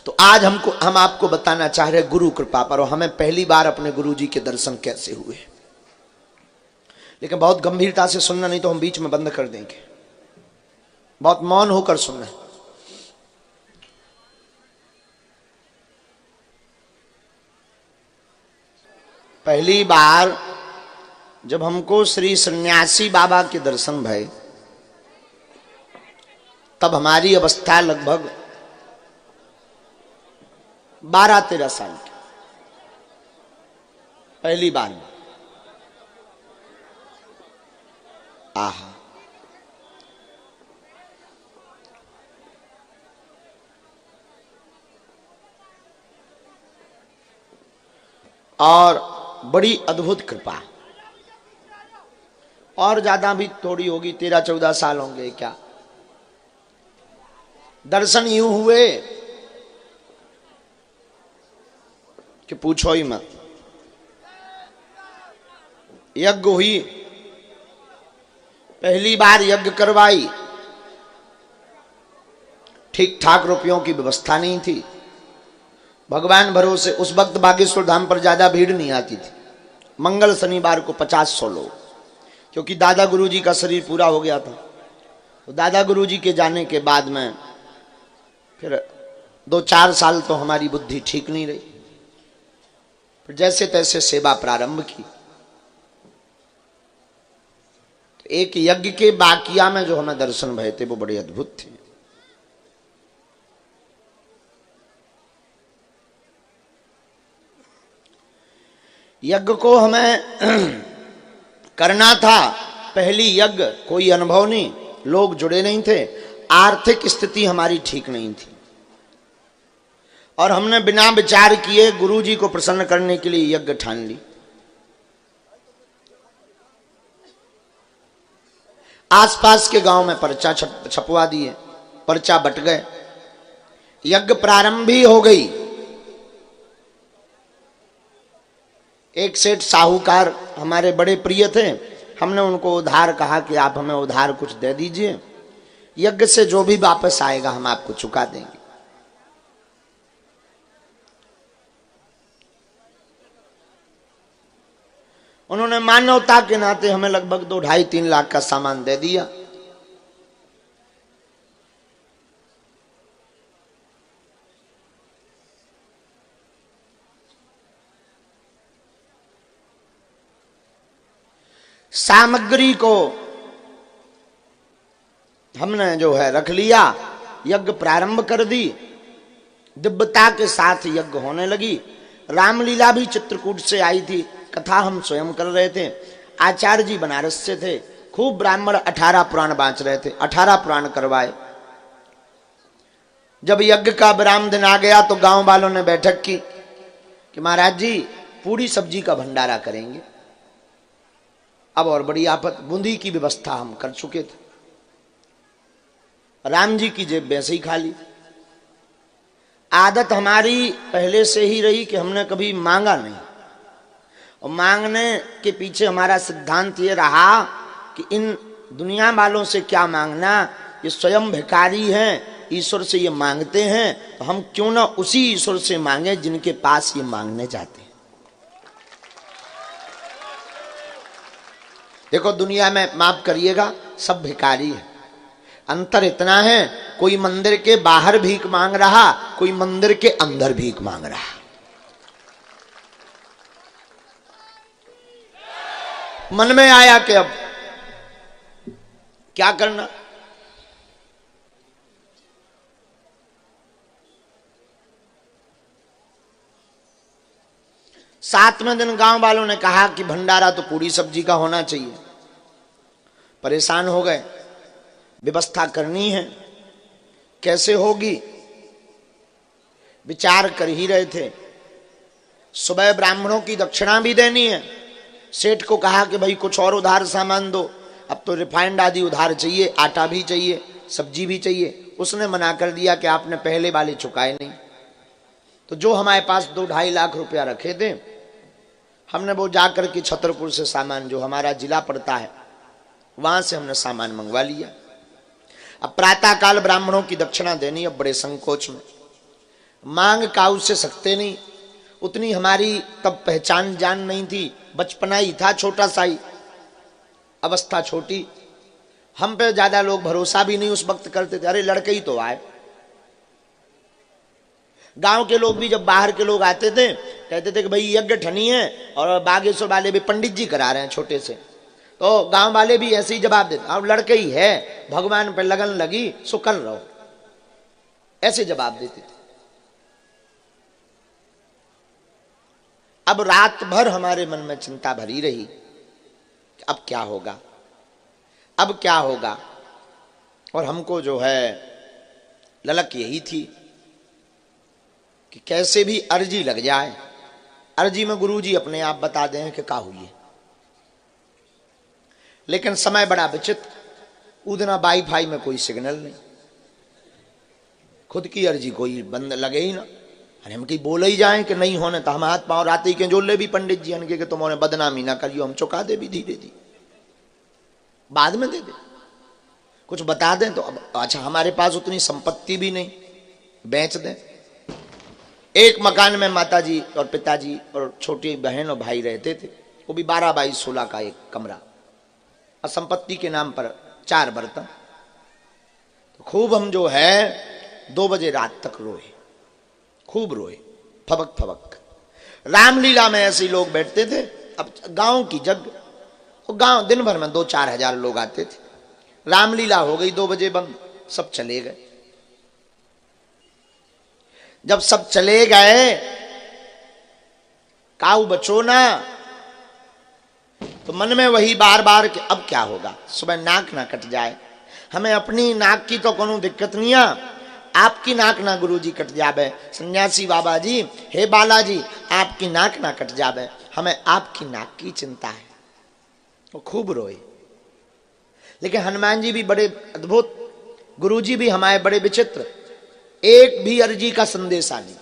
तो आज हम आपको बताना चाह रहे गुरु कृपा पर, और हमें पहली बार अपने गुरु जी के दर्शन कैसे हुए। लेकिन बहुत गंभीरता से सुनना, नहीं तो हम बीच में बंद कर देंगे। बहुत मौन होकर सुनना। पहली बार जब हमको श्री सन्यासी बाबा के दर्शन भये, तब हमारी अवस्था लगभग 12-13 साल की। पहली बार में आहा, और बड़ी अद्भुत कृपा। और ज्यादा भी थोड़ी होगी, 13-14 साल होंगे क्या। दर्शन यूं हुए कि पूछो ही मत। यज्ञ हुई, पहली बार यज्ञ करवाई, ठीक ठाक रुपयों की व्यवस्था नहीं थी। भगवान भरोसे उस वक्त बागेश्वर धाम पर ज्यादा भीड़ नहीं आती थी। मंगल शनिवार को 50-100 लोग, क्योंकि दादा गुरुजी का शरीर पूरा हो गया था। तो दादा गुरुजी के जाने के बाद में फिर 2-4 साल तो हमारी बुद्धि ठीक नहीं रही। फिर जैसे तैसे सेवा प्रारंभ की। तो एक यज्ञ के बाकिया में जो हमें दर्शन भये थे वो बड़े अद्भुत थे। यज्ञ को हमें करना था। पहली यज्ञ, कोई अनुभव नहीं, लोग जुड़े नहीं थे, आर्थिक स्थिति हमारी ठीक नहीं थी, और हमने बिना विचार किए गुरुजी को प्रसन्न करने के लिए यज्ञ ठान ली। आसपास के गांव में पर्चा छपवा दिए, पर्चा बट गए, यज्ञ प्रारंभ ही हो गई। एक सेठ साहूकार हमारे बड़े प्रिय थे, हमने उनको उधार कहा कि आप हमें उधार कुछ दे दीजिए, यज्ञ से जो भी वापस आएगा हम आपको चुका देंगे। उन्होंने मानवता के नाते हमें लगभग 2-2.5-3 लाख का सामान दे दिया। सामग्री को हमने जो है रख लिया, यज्ञ प्रारंभ कर दी, दिव्यता के साथ यज्ञ होने लगी। रामलीला भी चित्रकूट से आई थी, कथा हम स्वयं कर रहे थे। आचार्य जी बनारस से थे, खूब ब्राह्मण 18 पुराण बांच रहे थे, 18 पुराण करवाए। जब यज्ञ का विराम दिन आ गया तो गांव वालों ने बैठक की कि महाराज जी पूरी सब्जी का भंडारा करेंगे। अब और बड़ी आफत, बूंदी की व्यवस्था हम कर चुके थे, राम जी की जेब वैसे ही खाली। आदत हमारी पहले से ही रही कि हमने कभी मांगा नहीं, और मांगने के पीछे हमारा सिद्धांत ये रहा कि इन दुनिया वालों से क्या मांगना, ये स्वयं भिखारी हैं, ईश्वर से ये मांगते हैं, तो हम क्यों ना उसी ईश्वर से मांगे जिनके पास ये मांगने जाते हैं। देखो दुनिया में, माफ करिएगा, सब भिखारी है। अंतर इतना है, कोई मंदिर के बाहर भीख मांग रहा, कोई मंदिर के अंदर भीख मांग रहा। मन में आया कि अब क्या करना। सातवें दिन गांव वालों ने कहा कि भंडारा तो पूरी सब्जी का होना चाहिए। परेशान हो गए, व्यवस्था करनी है, कैसे होगी, विचार कर ही रहे थे। सुबह ब्राह्मणों की दक्षिणा भी देनी है। सेठ को कहा कि भाई कुछ और उधार सामान दो, अब तो रिफाइंड आदि उधार चाहिए, आटा भी चाहिए, सब्जी भी चाहिए। उसने मना कर दिया कि आपने पहले वाले चुकाए नहीं। तो जो हमारे पास 2-2.5 लाख रुपया रखे थे, हमने वो जाकर के छतरपुर से सामान, जो हमारा जिला पड़ता है, वहां से हमने सामान मंगवा लिया। अब प्रातः काल ब्राह्मणों की दक्षिणा देनी, अब बड़े संकोच में मांग काऊ से सकते नहीं, उतनी हमारी तब पहचान जान नहीं थी, बचपना ही था, छोटा सा ही अवस्था, छोटी। हम पे ज्यादा लोग भरोसा भी नहीं उस वक्त करते थे, अरे लड़के ही तो आए। गांव के लोग भी जब बाहर के लोग आते थे कहते थे कि भाई यज्ञ ठनी है और बागेश्वर वाले भी पंडित जी करा रहे हैं छोटे से, तो गांव वाले भी ऐसे ही जवाब देते, अब लड़के ही है, भगवान पे लगन लगी सो कर रहो, ऐसे जवाब देते थे। अब रात भर हमारे मन में चिंता भरी रही, अब क्या होगा, अब क्या होगा। और हमको जो है ललक यही थी कि कैसे भी अर्जी लग जाए, अर्जी में गुरुजी अपने आप बता दें कि क्या हुई है। लेकिन समय बड़ा विचित्र, उधना वाईफाई में कोई सिग्नल नहीं, खुद की अर्जी कोई बंद लगे ही ना। अरे हम कहीं बोले ही जाए कि नहीं होने, तो हम हाथ पांव राते ही के जोले भी पंडित जी अनके कि तुमने बदनामी ना करियो, हम चुका दे भी धीरे धीरे, बाद में दे दे, कुछ बता दें तो। अब अच्छा हमारे पास उतनी संपत्ति भी नहीं, बेच दें। एक मकान में माताजी और पिताजी और छोटी बहन और भाई रहते थे, वो भी 12x16 का एक कमरा, और संपत्ति के नाम पर 4 बर्तन। तो खूब हम जो है 2 बजे रात तक रोए, खूब रोए, फबक फबक। रामलीला में ऐसे लोग बैठते थे, अब गांव की जग, गांव दिन भर में 2-4 हजार लोग आते थे। रामलीला हो गई 2 बजे बंद, सब चले गए। जब सब चले गए, काऊ बचो ना, तो मन में वही बार बार कि अब क्या होगा, सुबह नाक ना कट जाए। हमें अपनी नाक की तो कोनो दिक्कत नहीं है, आपकी नाक ना गुरुजी कट जावे, सन्यासी बाबा जी, हे बालाजी आपकी नाक ना कट जावे, हमें आपकी नाक की चिंता है। वो खूब रोए। लेकिन हनुमान जी भी बड़े अद्भुत, गुरुजी भी हमारे बड़े विचित्र, एक भी अर्जी का संदेशा नहीं,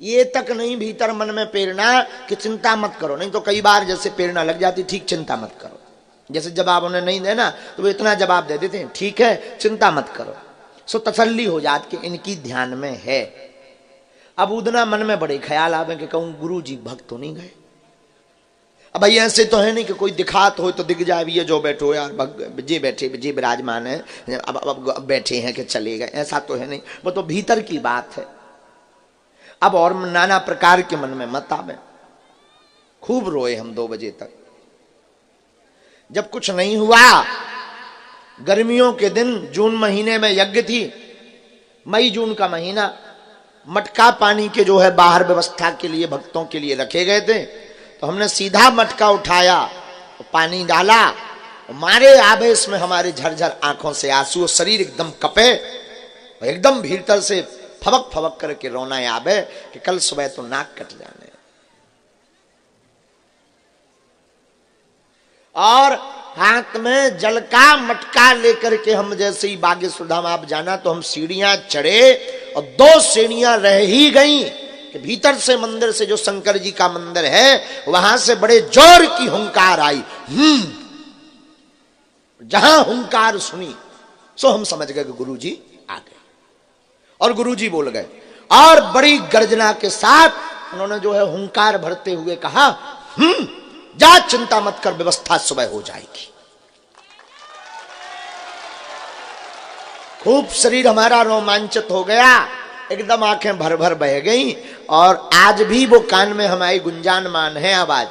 ये तक नहीं भीतर मन में प्रेरणा कि चिंता मत करो। नहीं तो कई बार जैसे प्रेरणा लग जाती, ठीक चिंता मत करो, जैसे जवाब उन्हें नहीं देना तो वो इतना जवाब दे देते हैं, ठीक है चिंता मत करो, सो तसल्ली हो जाती कि इनकी ध्यान में है। अब उतना मन में बड़े ख्याल आवे कि कहूं गुरु जी भक्त तो नहीं गए। अब भाई ऐसे तो है नहीं कि कोई दिखात हो तो दिख जाए, ये जो बैठो यार जी बैठे जी विराजमान है, अब बैठे हैं कि चले गए, ऐसा तो है नहीं, वो तो भीतर की बात है। अब और नाना प्रकार के मन में मत आवे। खूब रोए हम 2 बजे तक। जब कुछ नहीं हुआ, गर्मियों के दिन, जून महीने में यज्ञ थी, मई जून का महीना, मटका पानी के जो है बाहर व्यवस्था के लिए भक्तों के लिए रखे गए थे, तो हमने सीधा मटका उठाया, पानी डाला, मारे आवेश में हमारे झरझर आंखों से आंसू, शरीर एकदम कपे, एकदम भीतर से फबक फबक करके रोना आवे कि कल सुबह तो नाक कट जाने। और हाथ में जल का मटका लेकर के हम जैसे ही बागेश्वर धाम आप जाना, तो हम सीढ़ियां चढ़े और 2 सीढ़ियां रह ही गई कि भीतर से मंदिर से, जो शंकर जी का मंदिर है, वहां से बड़े जोर की हुंकार आई। जहां हुंकार सुनी सो हम समझ गए कि गुरु जी आ गए, और गुरु जी बोल गए, और बड़ी गर्जना के साथ उन्होंने जो है हुंकार भरते हुए कहा, जा चिंता मत कर, व्यवस्था सुबह हो जाएगी। खूब शरीर हमारा रोमांचित हो गया, एकदम आंखें भर भर बह गई, और आज भी वो कान में हमारी गुंजानमान है आवाज,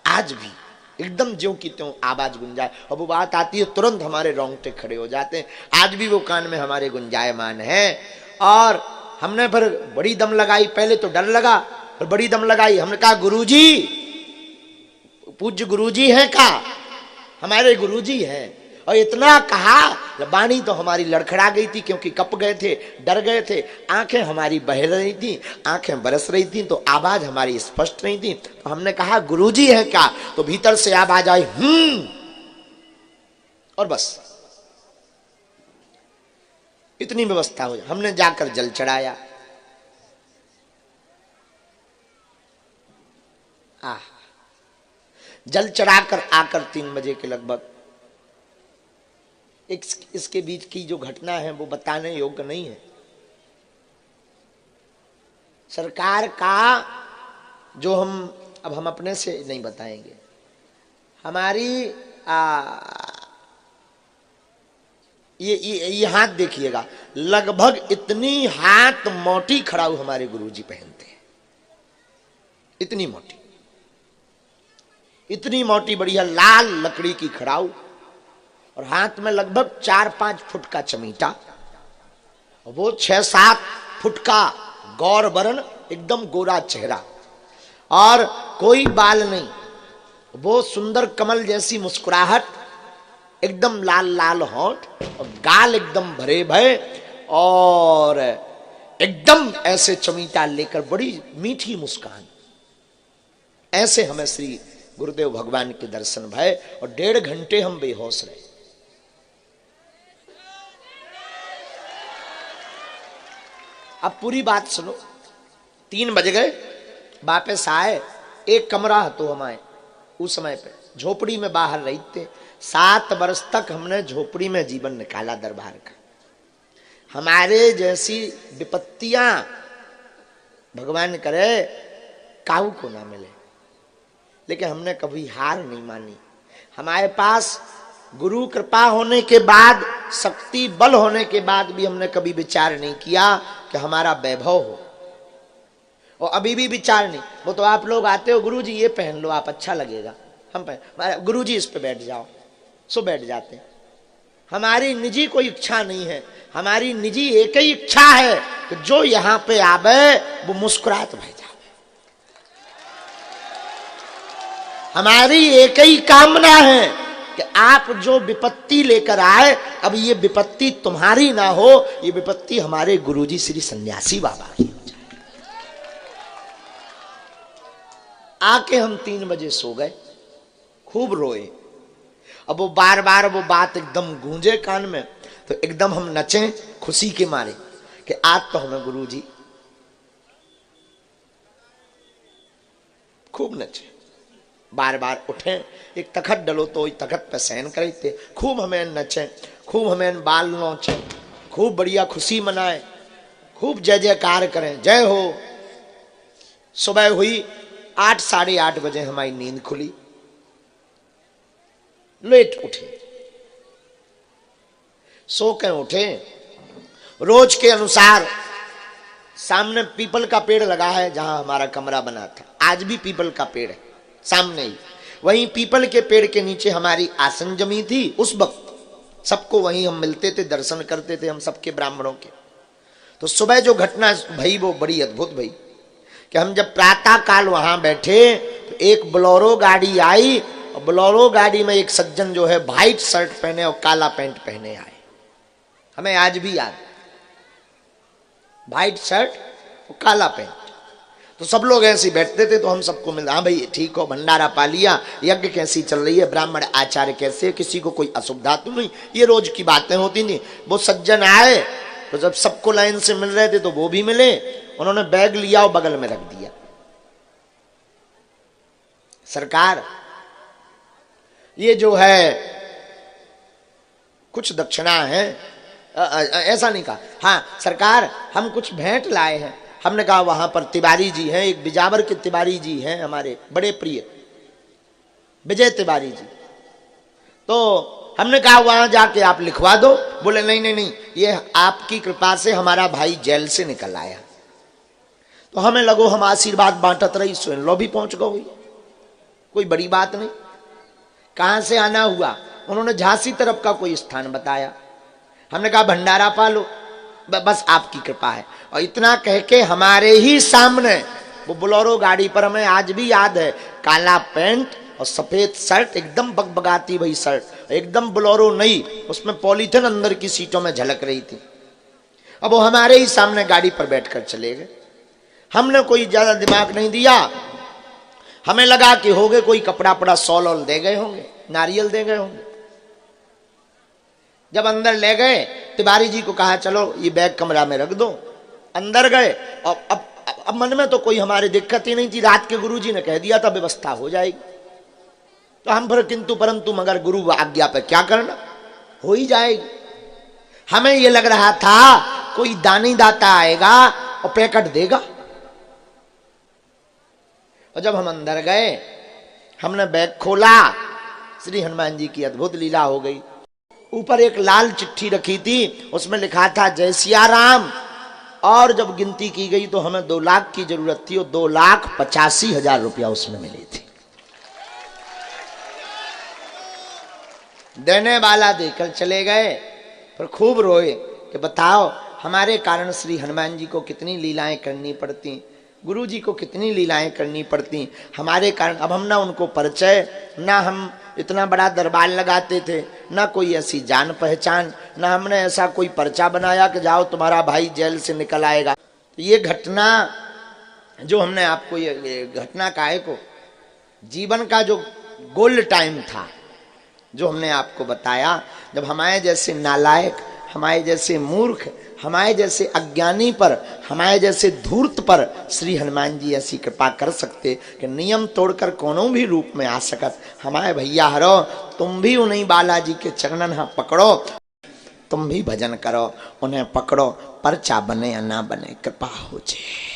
आज भी एकदम ज्यों की त्यों आवाज गुंजाए। और वो बात आती है तुरंत हमारे रोंगटे खड़े हो जाते हैं, आज भी वो कान में हमारे गुंजायमान है। और हमने फिर बड़ी दम लगाई, पहले तो डर लगा, फिर बड़ी दम लगाई, हमने कहा गुरुजी, पूज्य गुरुजी हैं का, हमारे गुरुजी हैं। और इतना कहा, वाणी तो हमारी लड़खड़ा गई थी, क्योंकि कप गए थे, डर गए थे, आंखें हमारी बह रही थी, आंखें बरस रही थी, तो आवाज हमारी स्पष्ट नहीं थी। तो हमने कहा गुरुजी है क्या, तो भीतर से आवाज आई और बस इतनी व्यवस्था हो जाए। हमने जाकर जल चढ़ाया, जल चढ़ाकर आकर 3 बजे के लगभग, इसके बीच की जो घटना है वो बताने योग्य नहीं है। सरकार का जो हम अपने से नहीं बताएंगे। हमारी ये हाथ देखिएगा, लगभग इतनी हाथ मोटी खड़ाऊ हमारे गुरुजी पहनते हैं, इतनी मोटी, इतनी मोटी बढ़िया लाल लकड़ी की खड़ाऊ, और हाथ में लगभग 4-5 फुट का चमीटा, वो 6-7 फुट का गौर वर्ण, एकदम गोरा चेहरा और कोई बाल नहीं, वो सुंदर कमल जैसी मुस्कुराहट, एकदम लाल लाल होंठ और गाल एकदम भरे भय, और एकदम ऐसे चमीटा लेकर बड़ी मीठी मुस्कान। ऐसे हमें श्री गुरुदेव भगवान के दर्शन भय, और 1.5 घंटे हम बेहोश रहे। अब पूरी बात सुनो। 3 बज गए, वापस आए, एक कमरा तो हमारे उस समय पे झोपड़ी में बाहर रही थे। 7 वर्ष तक हमने झोपड़ी में जीवन निकाला दरबार का। हमारे जैसी विपत्तियां भगवान करे काऊ को ना मिले, लेकिन हमने कभी हार नहीं मानी। हमारे पास गुरु कृपा होने के बाद, शक्ति बल होने के बाद भी हमने कभी विचार नहीं किया कि हमारा वैभव हो, और अभी भी विचार नहीं। वो तो आप लोग आते हो, गुरु जी ये पहन लो, आप अच्छा लगेगा, हम पहन, गुरु जी इस पे बैठ जाओ, सो बैठ जाते हैं। हमारी निजी कोई इच्छा नहीं है, हमारी निजी एक ही इच्छा है कि जो यहां पे आवे वो मुस्कुरात बह जावे। हमारी एक ही कामना है कि आप जो विपत्ति लेकर आए, अब ये विपत्ति तुम्हारी ना हो, ये विपत्ति हमारे गुरुजी श्री सन्यासी बाबा की हो जाए। आके हम 3 बजे सो गए, खूब रोए। अब वो बार बार वो बात एकदम गूंजे कान में, तो एकदम हम नचे खुशी के मारे कि आज तो हमें गुरुजी, खूब नचे, बार बार उठे, एक तखत डलो तो तखत पे सहन करे थे, खूब हमें नचे, खूब हमें बाल नोचे, खूब बढ़िया खुशी मनाए, खूब जय जयकार करें, जय हो। सुबह हुई, 8-8:30 बजे हमारी नींद खुली, लेट उठे, सो के उठे रोज के अनुसार। सामने पीपल का पेड़ लगा है जहां हमारा कमरा बना था, आज भी पीपल का पेड़ है सामने ही। वहीं पीपल के पेड़ के नीचे हमारी आसन जमी थी। उस वक्त सबको वहीं हम मिलते थे, दर्शन करते थे हम सबके ब्राह्मणों के। तो सुबह जो घटना भई वो बड़ी अद्भुत भई कि हम जब प्रातः काल वहां बैठे तो एक बोलेरो गाड़ी आई, और बोलेरो गाड़ी में एक सज्जन जो है व्हाइट शर्ट पहने और काला पैंट पहने आए। हमें आज भी याद, व्हाइट शर्ट और काला पैंट। तो सब लोग ऐसे बैठते थे, तो हम सबको मिला, हाँ भाई ठीक हो, भंडारा पा लिया, यज्ञ कैसी चल रही है, ब्राह्मण आचार्य कैसे, किसी को कोई असुविधा तो नहीं, ये रोज की बातें होती थी। वो सज्जन आए तो जब सबको लाइन से मिल रहे थे तो वो भी मिले, उन्होंने बैग लिया और बगल में रख दिया। सरकार ये जो है कुछ दक्षिणा है, ऐसा नहीं कहा, हाँ सरकार हम कुछ भेंट लाए हैं। हमने कहा वहां पर तिवारी जी हैं, एक बिजावर के तिवारी जी हैं हमारे बड़े प्रिय, विजय तिवारी जी। तो हमने कहा वहां जाके आप लिखवा दो। बोले नहीं नहीं नहीं, ये आपकी कृपा से हमारा भाई जेल से निकल आया। तो हमें लगो हम आशीर्वाद बांटत रही, स्वयं लो भी पहुंच गई, कोई बड़ी बात नहीं। कहां से आना हुआ, उन्होंने झांसी तरफ का कोई स्थान बताया। हमने कहा भंडारा पालो, बस आपकी कृपा है। और इतना कह के हमारे ही सामने वो बोलेरो गाड़ी पर, हमें आज भी याद है, काला पैंट और सफेद शर्ट, एकदम बगबगाती वही शर्ट, एकदम बोलेरो नहीं, उसमें पॉलीथिन अंदर की सीटों में झलक रही थी। अब वो हमारे ही सामने गाड़ी पर बैठकर चले गए। हमने कोई ज्यादा दिमाग नहीं दिया, हमें लगा कि हो गए कोई कपड़ा पड़ा, सॉल ऑल दे गए होंगे, नारियल दे गए होंगे। जब अंदर ले गए, तिवारी जी को कहा चलो ये बैग कमरा में रख दो। अंदर गए, और अब मन में तो कोई हमारी दिक्कत ही नहीं थी, रात के गुरुजी ने कह दिया था व्यवस्था हो जाएगी। तो हम फिर किंतु परंतु मगर गुरु आज्ञा पे क्या करना, हो ही जाएगी। हमें ये लग रहा था कोई दानी दाता आएगा और पैकेट देगा, और जब हम अंदर गए, हमने बैग खोला, श्री हनुमान जी की अद्भुत लीला हो गई। ऊपर एक लाल चिट्ठी रखी थी, उसमें लिखा था जय सिया राम। और जब गिनती की गई तो हमें 2 लाख की जरूरत थी और 2,85,000 रुपया उसमें मिली थी। देने वाला देकर चले गए, पर खूब रोए कि बताओ हमारे कारण श्री हनुमान जी को कितनी लीलाएं करनी पड़ती, गुरु जी को कितनी लीलाएं करनी पड़ती हमारे कारण। अब हम ना उनको परिचय, ना हम इतना बड़ा दरबार लगाते थे, ना कोई ऐसी जान पहचान, ना हमने ऐसा कोई पर्चा बनाया कि जाओ तुम्हारा भाई जेल से निकल आएगा। तो ये घटना जो हमने आपको, ये घटना काहे को, जीवन का जो गोल्ड टाइम था जो हमने आपको बताया, जब हमारे जैसे नालायक, हमारे जैसे मूर्ख, हमारे जैसे अज्ञानी पर, हमारे जैसे धूर्त पर श्री हनुमान जी ऐसी कृपा कर सकते कि नियम तोड़कर कोनो भी रूप में आ सकत। हमारे भैया हरो, तुम भी उन्हीं बालाजी के चरणन हाँ पकड़ो, तुम भी भजन करो, उन्हें पकड़ो, पर्चा बने या ना बने, कृपा हो जाए।